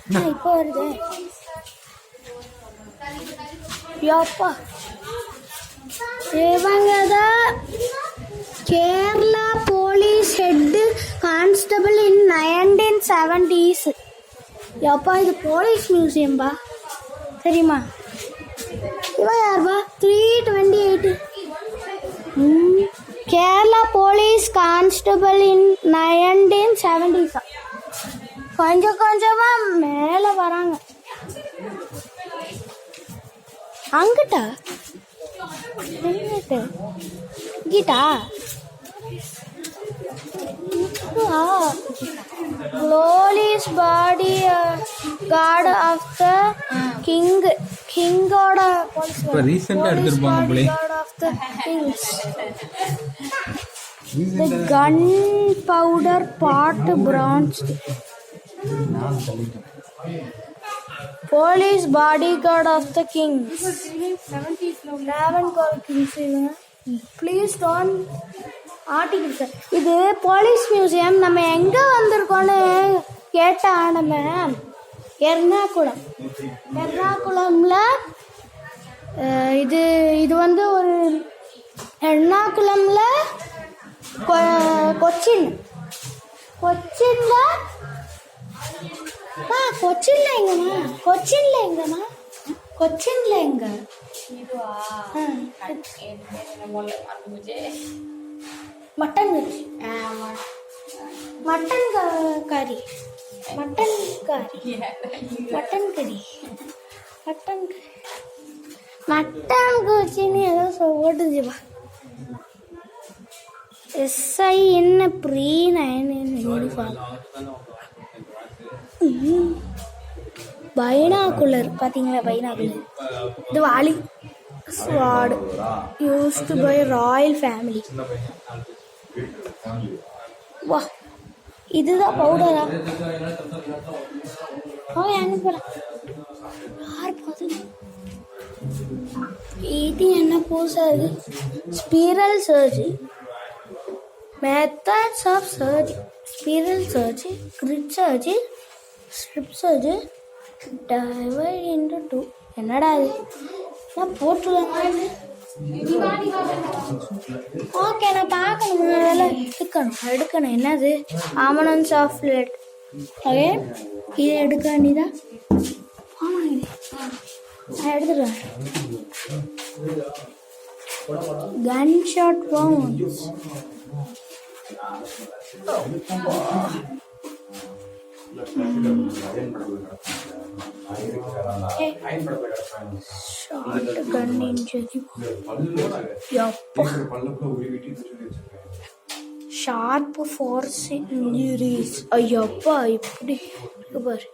இப்போ வருது. யப்பா, இவங்கதான் Kerala police head constable in 1970s. யப்பா, இது போலீஸ் மியூசியம்பா, தெரியுமா? இவன் யாருப்பா? 328. Kerala police constable in 1970s. கொஞ்சம் கொஞ்சமா மேல வராங்க. அங்கிட்டா கீட்டா police body guard of the கிங்கோட gun powder pot branch police body guard of the kings. Please don't article sir. இது போலீஸ் மியூசியம். நம்ம எங்கே வந்திருக்கோன்னு கேட்டா நம்ம எர்ணாகுளம்ல இது இது வந்து ஒரு எர்ணாகுளம்ல கொச்சின்ல எங்க மட்டன் கறி மட்டன் குச்சின்னு ஏதோ ஓட்டுச்சுப்பா. SI என்ன ப்ரீ 9 பைனாகுலர் பார்த்தீங்களா? பைனாகுலர் இது வாலி ஸ்வாட் யூஸ்டு பை ராயல் ஃபேமிலி. வா, இதுதான் பவுடரா? யார் பார்த்து இது என்ன புதுசா இருக்கு? Spiral surgery, methods of surgery, spiral surgery, grid surgery, strip surgery, divide into 2. என்னடா இது? நான் போட்டுருவேன். ஓகே, நான் பார்க்கணும், அதெல்லாம் எடுக்கணும். என்னது? ஆமனன்ஸ் ஆஃப் பிளட். ஓகே, இதை எடுக்க வேண்டியதான். ஆமாம், இது நான் எடுத்துடுவேன். Gun shot wounds. Shotgun injury. Sharp force injuries. ஐயப்பா, இப்படி பாரு.